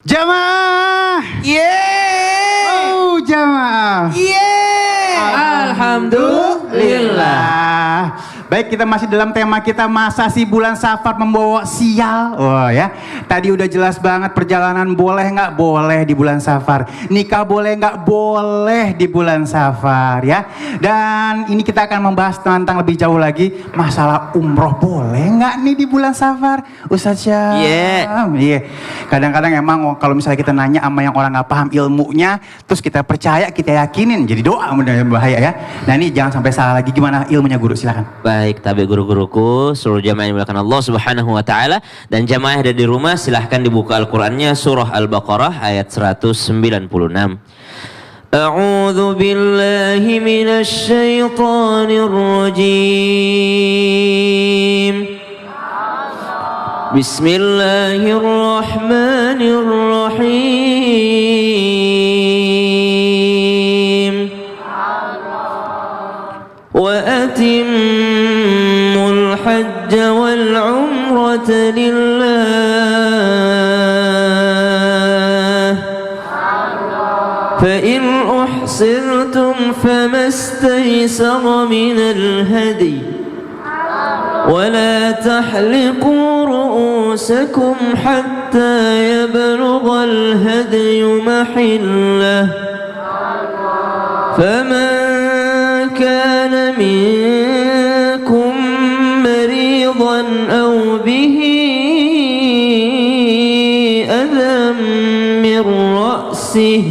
Jamaah. Yeay. Oh, jamaah. Yeay. Alhamdulillah. Baik, kita masih dalam tema kita, masa sih bulan Safar membawa sial. Oh ya, tadi udah jelas banget perjalanan boleh nggak boleh di bulan Safar, nikah boleh nggak boleh di bulan Safar ya. Dan ini kita akan membahas tentang lebih jauh lagi masalah umroh boleh nggak nih di bulan Safar, Ustaz Syam? Iya. Kadang-kadang emang kalau misalnya kita nanya sama yang orang nggak paham ilmunya, terus kita percaya, kita yakinin, jadi doa mudah bahaya ya. Nah ini jangan sampai salah lagi. Gimana ilmunya guru? Silakan. Baik, tabi guru-guruku, seluruh jamaah yang dimuliakan Allah Subhanahu wa taala, dan jamaah yang ada di rumah silahkan dibuka Al-Qur'annya surah Al-Baqarah ayat 196. A'udzu billahi minasy syaithanir rajim. Bismillahirrahmanirrahim. Wa atimmul hajja wal umrata lillah. Fa in uhsirtum famastaysara minal hadi. ولا تحلقوا رؤوسكم حتى يبلغ الهدي محله فمن كان منكم مريضا أو به أذى من رأسه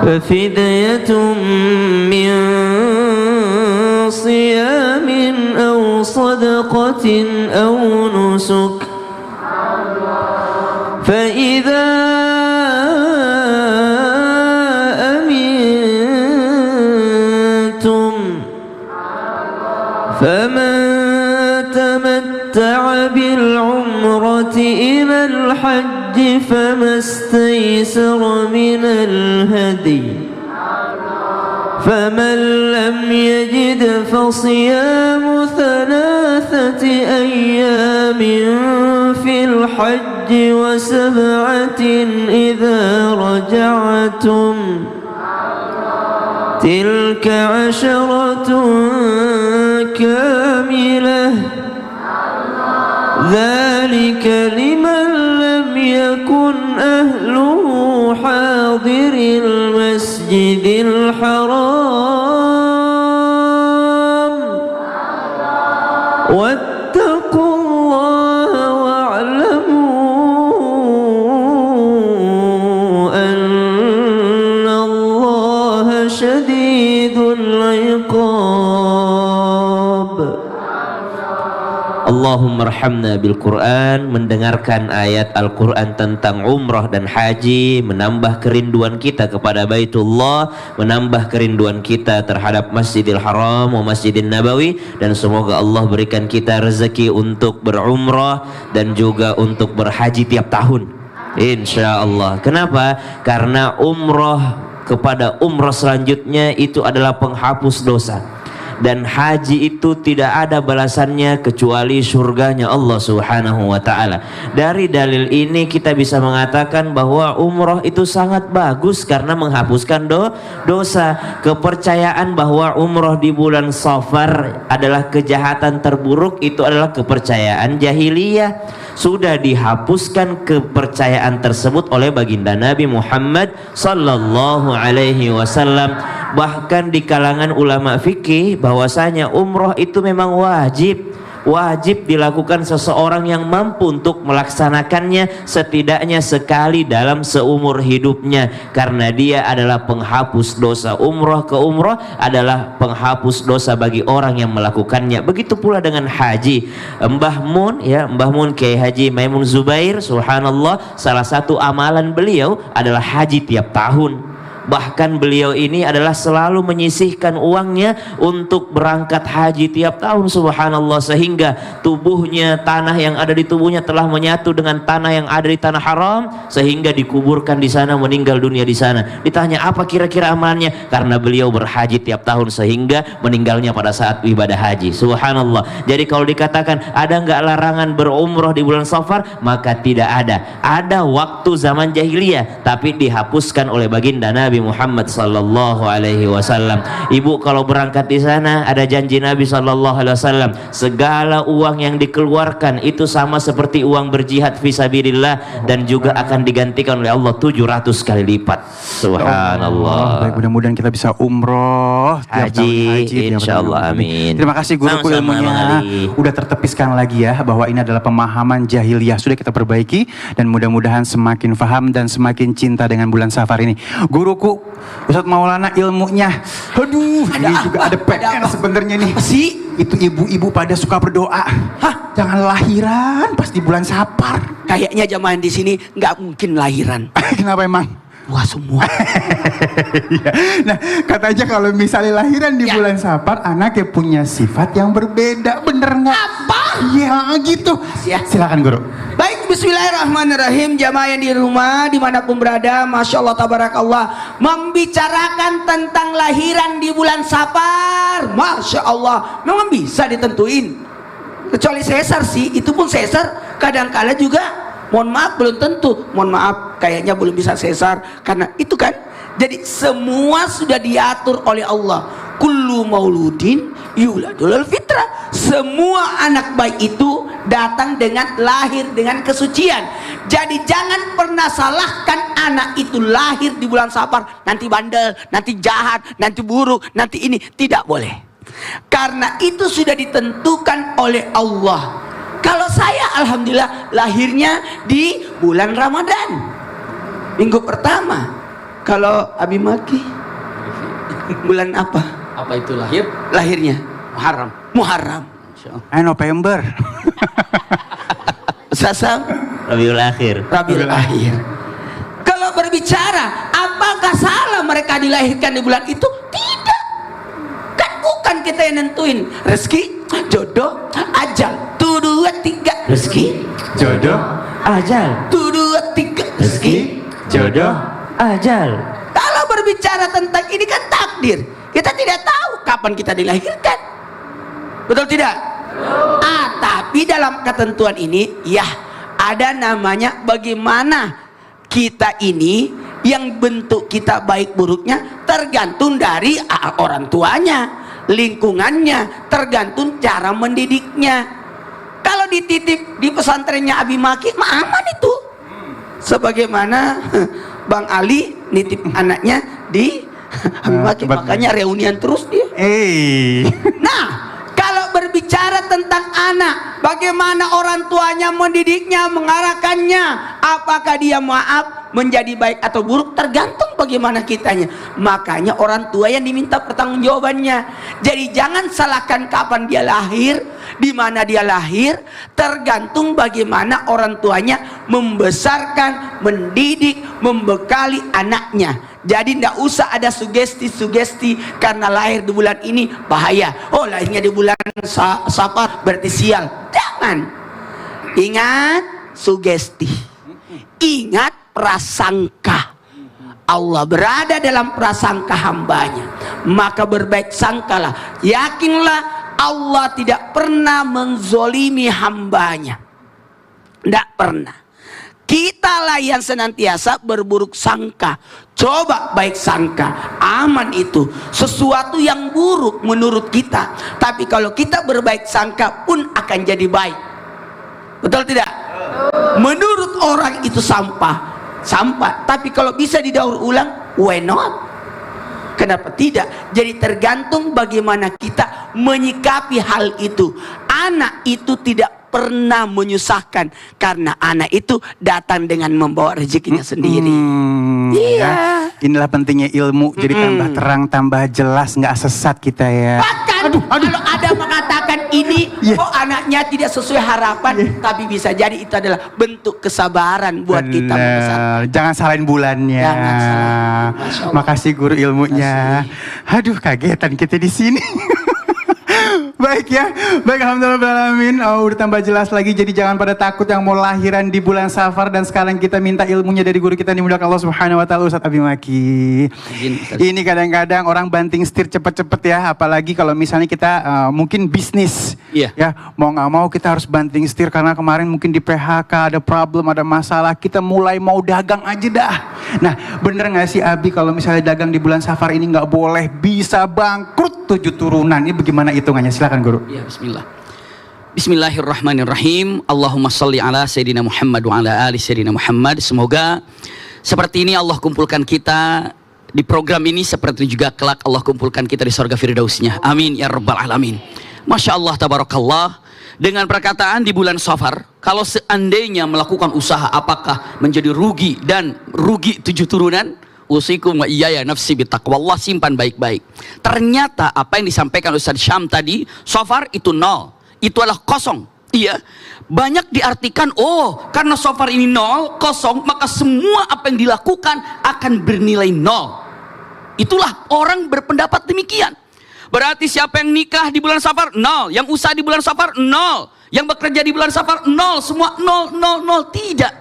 ففدية من صيام أو صدقة أو نسك فإذا أمنتم فمن تمتع بالعمرة إلى الحج فما استيسر من الهدي فمن لم يجد فصيام 3 أيام في الحج و7 إذا رجعتم تلك 10 كاملة ذلك لمن لم يكن أهله حاضر المسجد الحرام واتقوا الله واعلموا أن الله شديد العقاب. Allahumma arhamna bil Quran. Mendengarkan ayat Al-Quran tentang umrah dan haji menambah kerinduan kita kepada Baitullah, menambah kerinduan kita terhadap Masjidil Haram wa Masjidil Nabawi, dan semoga Allah berikan kita rezeki untuk berumrah dan juga untuk berhaji tiap tahun insya Allah. Kenapa? Karena umrah kepada umrah selanjutnya itu adalah penghapus dosa, dan haji itu tidak ada balasannya kecuali surganya Allah Subhanahu wa taala. Dari dalil ini kita bisa mengatakan bahwa umrah itu sangat bagus karena menghapuskan dosa. Kepercayaan bahwa umrah di bulan Safar adalah kejahatan terburuk itu adalah kepercayaan jahiliyah. Sudah dihapuskan kepercayaan tersebut oleh baginda Nabi Muhammad sallallahu alaihi wasallam. Bahkan di kalangan ulama fikih bahwasanya umroh itu memang wajib dilakukan seseorang yang mampu untuk melaksanakannya setidaknya sekali dalam seumur hidupnya, karena dia adalah penghapus dosa. Umroh ke umroh adalah penghapus dosa bagi orang yang melakukannya. Begitu pula dengan haji. Mbah Mun Kiai Haji Maimun Zubair, subhanallah, salah satu amalan beliau adalah haji tiap tahun. Bahkan beliau ini adalah selalu menyisihkan uangnya untuk berangkat haji tiap tahun, subhanallah, sehingga tubuhnya, tanah yang ada di tubuhnya telah menyatu dengan tanah yang ada di tanah haram, sehingga dikuburkan di sana, meninggal dunia di sana. Ditanya apa kira-kira amalannya, karena beliau berhaji tiap tahun sehingga meninggalnya pada saat ibadah haji. Subhanallah. Jadi kalau dikatakan ada nggak larangan berumroh di bulan Safar, maka tidak ada. Ada waktu zaman jahiliyah, tapi dihapuskan oleh baginda Nabi Muhammad sallallahu alaihi wasallam. Ibu kalau berangkat di sana, ada janji Nabi sallallahu alaihi wasallam, segala uang yang dikeluarkan itu sama seperti uang berjihad fisabilillah, dan juga akan digantikan oleh Allah 700 kali lipat. Subhanallah. Baik, mudah-mudahan kita bisa umroh tiap tahun haji, insyaallah, amin. Terima kasih guruku, ilmunya udah tertepiskan lagi ya, bahwa ini adalah pemahaman jahiliyah, sudah kita perbaiki, dan mudah-mudahan semakin paham dan semakin cinta dengan bulan Safar ini. Guruku Ustadz Maulana, ilmunya aduh, ini juga ada PR sebenarnya nih. Itu ibu-ibu pada suka berdoa, jangan lahiran pas di bulan Safar. Kayaknya jamaah di sini nggak mungkin lahiran. Kenapa emang? Wah, semua. Ya. Nah, katanya kalau misalnya lahiran di bulan Safar, anaknya punya sifat yang berbeda, bener nggak? Apa? Ya gitu. Ya. Silakan guru. Baik, bismillahirrahmanirrahim. Jamaah yang di rumah, dimanapun berada, masya Allah, tabarakallah, membicarakan tentang lahiran di bulan Safar, masya Allah, memang bisa ditentuin. Kecuali sesar sih, itu pun sesar kadang-kala juga, mohon maaf, belum tentu. Mohon maaf, kayaknya belum bisa sesar, karena itu kan, jadi semua sudah diatur oleh Allah. Kullu mauludin yuladul fitrah. Semua anak baik itu datang dengan lahir dengan kesucian. Jadi jangan pernah salahkan anak itu lahir di bulan Safar, nanti bandel, nanti jahat, nanti buruk, nanti ini. Tidak boleh, karena itu sudah ditentukan oleh Allah. Kalau saya alhamdulillah lahirnya di bulan Ramadan, minggu pertama. Kalau Abi Maki bulan apa? Apa itu lahir? Lahirnya Muharram. Muharram. November. Sasam Rabiul Akhir. Rabiul Akhir. Kalau berbicara apakah salah mereka dilahirkan di bulan itu? Tidak. Kan bukan kita yang nentuin. Rezeki, jodoh, ajal. 1, 2, 3 rezeki, Jodoh, ajal. 1, 2, 3 rezeki, jodoh, Ajal. Kalau berbicara tentang ini kan takdir. Kita tidak tahu kapan kita dilahirkan. Betul tidak? Tapi dalam ketentuan ini, ya ada namanya bagaimana kita ini, yang bentuk kita baik buruknya tergantung dari orang tuanya, lingkungannya, tergantung cara mendidiknya. Kalau dititip di pesantrennya Abi Maki, mah aman itu. Sebagaimana Bang Ali nitip anaknya di Abi Maki, makanya reunian terus dia. Nah, kalau berbicara tentang anak, bagaimana orang tuanya mendidiknya, mengarahkannya, apakah dia maaf menjadi baik atau buruk, tergantung bagaimana kitanya. Makanya orang tua yang diminta pertanggungjawabannya. Jadi jangan salahkan kapan dia lahir, di mana dia lahir, tergantung bagaimana orang tuanya membesarkan, mendidik, membekali anaknya. Jadi tidak usah ada sugesti-sugesti karena lahir di bulan ini bahaya. Oh, lahirnya di bulan Safar berarti sial. Jangan. Ingat sugesti. Ingat prasangka. Allah berada dalam prasangka hambanya, maka berbaik sangkalah. Yakinlah Allah tidak pernah menzolimi hambanya. Tidak pernah. Kitalah yang senantiasa berburuk sangka. Coba baik sangka, aman itu. Sesuatu yang buruk menurut kita, tapi kalau kita berbaik sangka pun akan jadi baik. Betul tidak? Menurut orang itu sampah, tapi kalau bisa didaur ulang, why not? Kenapa tidak? Jadi tergantung bagaimana kita menyikapi hal itu. Anak itu tidak pernah menyusahkan, karena anak itu datang dengan membawa rezekinya sendiri. Iya. Inilah pentingnya ilmu, jadi tambah terang, tambah jelas, nggak sesat kita ya. Maka aduh. Kalau ada mengatakan ini, Yeah. kok anaknya tidak sesuai harapan, tapi bisa jadi itu adalah bentuk kesabaran buat kita membesar. Bener. Jangan salahin bulannya. Jangan salah. Masya Allah. Makasih guru ilmunya. Aduh, kagetan kita di sini. Baik ya, baik alhamdulillahirrahmanirrahim. Udah tambah jelas lagi, jadi jangan pada takut yang mau lahiran di bulan Safar. Dan sekarang kita minta ilmunya dari guru kita dimudahkan Allah Subhanahu Wa Taala, Ustadz Abi Maki. Ini kadang-kadang orang banting setir cepet-cepet ya, apalagi kalau misalnya kita mungkin bisnis. Iya. Ya, mau nggak mau kita harus banting setir karena kemarin mungkin di PHK ada problem, ada masalah. Kita mulai mau dagang aja dah. Nah, bener nggak sih Abi kalau misalnya dagang di bulan Safar ini nggak boleh, bisa bangkrut 7 turunan. Ini bagaimana hitungannya? Silakan guru. Ya, bismillah. Bismillahirrahmanirrahim. Allahumma salli ala Sayyidina Muhammad wa ala ali Sayyidina Muhammad. Semoga seperti ini Allah kumpulkan kita di program ini, seperti juga kelak Allah kumpulkan kita di surga firdausnya. Amin ya rabbal alamin. Masya Allah tabarakallah. Dengan perkataan di bulan Safar, kalau seandainya melakukan usaha apakah menjadi rugi dan rugi 7 turunan, usikum wa iyaya nafsi bitaqwallah, simpan baik-baik. Ternyata apa yang disampaikan Ustaz Syam tadi, Safar itu 0, itu adalah kosong. Iya, banyak diartikan, oh karena Safar ini 0, kosong, maka semua apa yang dilakukan akan bernilai 0. Itulah orang berpendapat demikian. Berarti siapa yang nikah di bulan Safar 0, yang usaha di bulan Safar 0, yang bekerja di bulan Safar 0, semua 0, 0, 0. Tidak.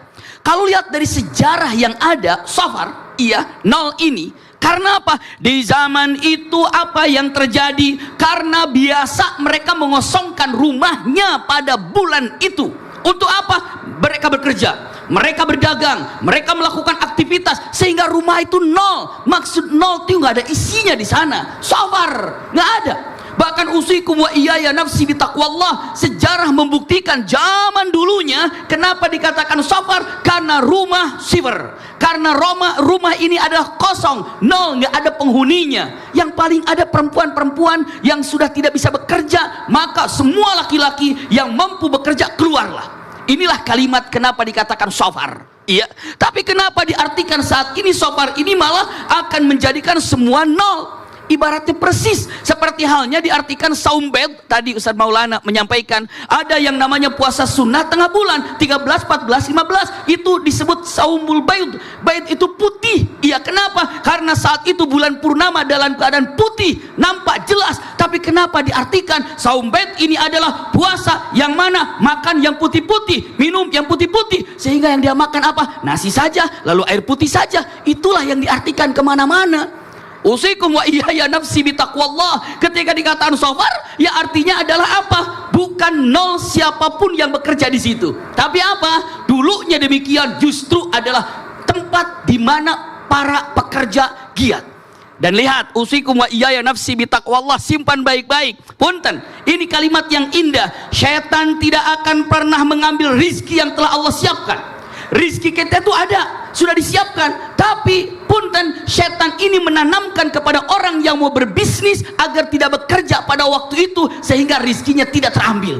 Kalau lihat dari sejarah yang ada, Safar, iya, 0 ini, karena apa? Di zaman itu apa yang terjadi? Karena biasa mereka mengosongkan rumahnya pada bulan itu. Untuk apa? Mereka bekerja, mereka berdagang, mereka melakukan aktivitas, sehingga rumah itu 0. Maksud 0 itu nggak ada isinya di sana. Safar nggak ada. Bahkan usikum wa iyaya nafsi bitaqwallah, sejarah membuktikan zaman dulunya kenapa dikatakan Safar, karena rumah sifar, karena rumah ini adalah kosong, 0, nggak ada penghuninya. Yang paling ada perempuan-perempuan yang sudah tidak bisa bekerja, maka semua laki-laki yang mampu bekerja keluarlah. Inilah kalimat kenapa dikatakan Safar. Iya, tapi kenapa diartikan saat ini Safar ini malah akan menjadikan semua 0? Ibaratnya persis seperti halnya diartikan saum bait. Tadi Ustaz Maulana menyampaikan ada yang namanya puasa sunnah tengah bulan 13, 14, 15, itu disebut saumul bait. Bait itu putih. Iya, kenapa? Karena saat itu bulan purnama dalam keadaan putih, nampak jelas. Tapi kenapa diartikan saum bait ini adalah puasa yang mana makan yang putih-putih, minum yang putih-putih, sehingga yang dia makan apa? Nasi saja, lalu air putih saja. Itulah yang diartikan kemana-mana. Usikum wa iyaya nafsi bitaqwallah. Ketika dikatakan Safar, ya artinya adalah apa? Bukan 0 siapapun yang bekerja di situ. Tapi apa? Dulunya demikian, justru adalah tempat di mana para pekerja giat. Dan lihat, usikum wa iyaya nafsi bitaqwallah, simpan baik-baik. Punten, ini kalimat yang indah. Syaitan tidak akan pernah mengambil rizki yang telah Allah siapkan. Rizki kita itu ada, sudah disiapkan. Tapi punten, setan ini menanamkan kepada orang yang mau berbisnis agar tidak bekerja pada waktu itu, sehingga rizkinya tidak terambil.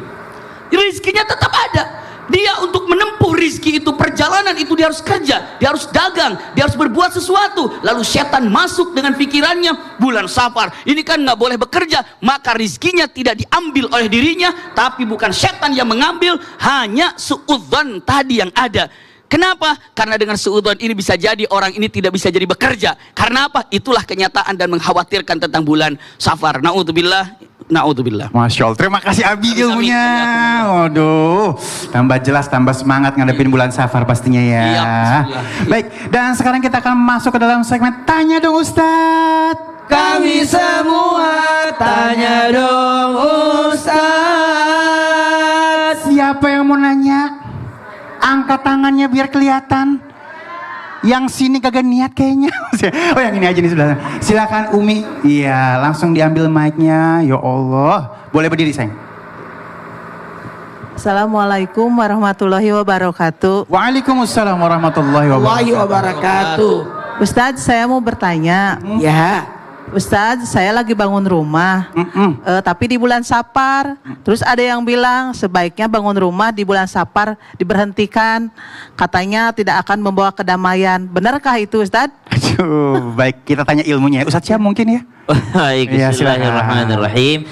Rizkinya tetap ada. Dia untuk menempuh rizki itu, perjalanan itu dia harus kerja, dia harus dagang, dia harus berbuat sesuatu. Lalu setan masuk dengan pikirannya, bulan Safar ini kan nggak boleh bekerja, maka rizkinya tidak diambil oleh dirinya. Tapi bukan setan yang mengambil, hanya suudzon tadi yang ada. Kenapa? Karena dengan suudzon ini bisa jadi orang ini tidak bisa jadi bekerja. Karena apa? Itulah kenyataan dan mengkhawatirkan tentang bulan Safar. Naudzubillah, naudzubillah. Masya Allah, terima kasih Abi ilmunya. Waduh, tambah jelas, tambah semangat ngadepin bulan Safar pastinya ya. Iya, bismillah. Baik, dan sekarang kita akan masuk ke dalam segmen Tanya Dong Ustadz. Kami semua tanya dong Ustaz. Siapa yang mau nanya? Angkat tangannya biar kelihatan. Yang sini kagak niat kayaknya. Oh, yang ini aja nih sebelah. Silakan Umi. Iya, langsung diambil mic-nya. Ya Allah. Boleh berdiri, sayang. Assalamualaikum warahmatullahi wabarakatuh. Waalaikumsalam warahmatullahi wabarakatuh. Wabarakatuh. Ustadz, saya mau bertanya. Ya. Ustadz, saya lagi bangun rumah, tapi di bulan Safar. Terus ada yang bilang sebaiknya bangun rumah di bulan Safar diberhentikan. Katanya tidak akan membawa kedamaian. Benarkah itu, Ustadz? Aduh, baik kita tanya ilmunya. Ustadz Syam mungkin ya? Baik, Ya, silakan. bismillahirrahmanirrahim.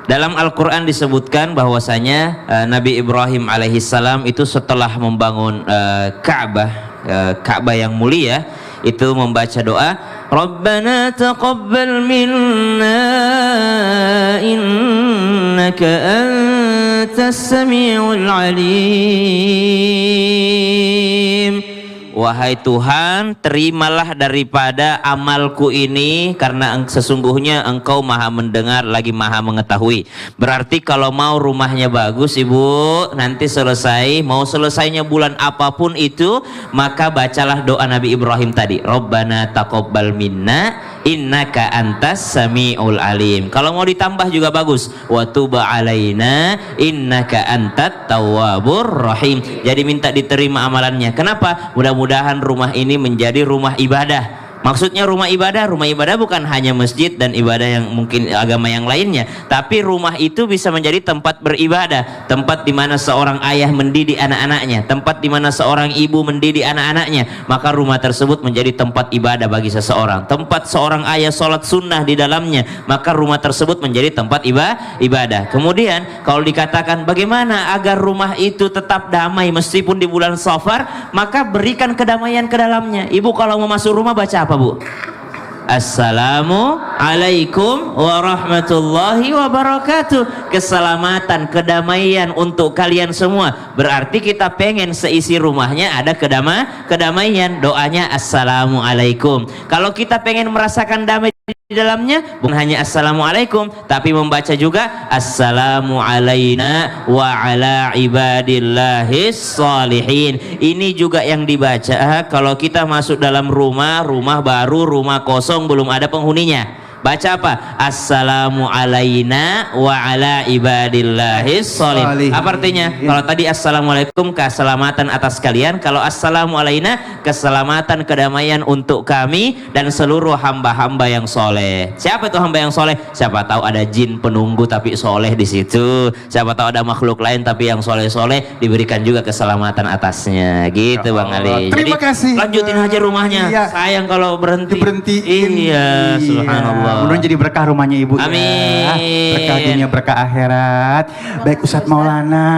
Dalam Al-Quran disebutkan bahwasanya Nabi Ibrahim alaihissalam itu setelah membangun Ka'bah yang mulia, itu membaca doa, Rabbana taqabbal minna innaka antas sami'ul alim. Wahai Tuhan, terimalah daripada amalku ini karena sesungguhnya Engkau maha mendengar lagi maha mengetahui. Berarti kalau mau rumahnya bagus Ibu, nanti mau selesainya bulan apapun itu, maka bacalah doa Nabi Ibrahim tadi, Rabbana taqabbal minna innaka antas sami'ul alim. Kalau mau ditambah juga bagus, wa tub alaina innaka antat tawwabur rahim. Jadi minta diterima amalannya. Kenapa? Mudah-mudahan rumah ini menjadi rumah ibadah. Maksudnya rumah ibadah bukan hanya masjid dan ibadah yang mungkin agama yang lainnya, tapi rumah itu bisa menjadi tempat beribadah, tempat di mana seorang ayah mendidik anak-anaknya, tempat di mana seorang ibu mendidik anak-anaknya, maka rumah tersebut menjadi tempat ibadah bagi seseorang. Tempat seorang ayah sholat sunnah di dalamnya, maka rumah tersebut menjadi tempat ibadah. Kemudian kalau dikatakan bagaimana agar rumah itu tetap damai meskipun di bulan Safar, maka berikan kedamaian ke dalamnya. Ibu kalau mau masuk rumah baca apa, Bu? Assalamualaikum warahmatullahi wabarakatuh. Keselamatan, kedamaian untuk kalian semua. Berarti kita pengen seisi rumahnya ada kedamaian. Doanya Assalamualaikum. Kalau kita pengen merasakan damai di dalamnya, bukan hanya Assalamualaikum, tapi membaca juga Assalamu alaina wa ala ibadillahis salihin. Ini juga yang dibaca kalau kita masuk dalam rumah baru, rumah kosong, belum ada penghuninya. Baca apa? Assalamu alaina wa ala ibadillahis salihin. Apa artinya? Kalau tadi Assalamualaikum, keselamatan atas kalian. Kalau Assalamu alaina, keselamatan, kedamaian untuk kami dan seluruh hamba-hamba yang soleh. Siapa itu hamba yang soleh? Siapa tahu ada jin penunggu tapi soleh di situ. Siapa tahu ada makhluk lain tapi yang soleh-soleh, diberikan juga keselamatan atasnya. Gitu Bang Ali. Terima Jadi kasih. lanjutin aja rumahnya. Iya. Sayang kalau Diberhentiin. Iya, subhanallah. Mudah-mudahan jadi berkah rumahnya Ibu. Amin. Ya. Berkah dunia, berkah akhirat. Baik Ustadz Maulana.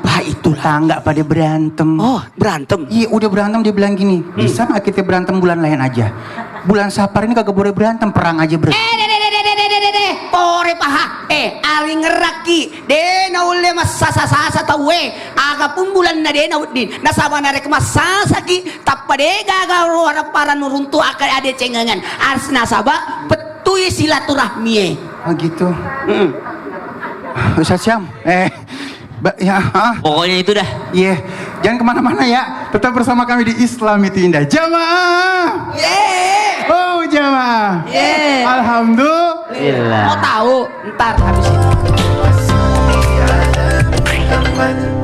Apa itu? Tetangga pada berantem. Oh, berantem. Iya udah berantem, dia bilang gini, bisa nggak kita berantem bulan lain aja? Bulan Safar ini kagak boleh berantem, perang aja Deh. Pore paha. Ali ngeraki. De na ule masasa tawe. Aga pun bulan na de na udin. Nasaba na rek masasa ki. Tappa de gagaru harap para nuruntu akan ada cengengan. Ars nasaba petui silaturahmi. Oh gitu. Ustadz Syam, ya, Pokoknya itu dah. iya, jangan kemana-mana ya, tetap bersama kami di Islam itu Indah. Jamaah, Yeay. oh jamaah, Yeay. alhamdulillah. Mau tahu? Ntar habis ini.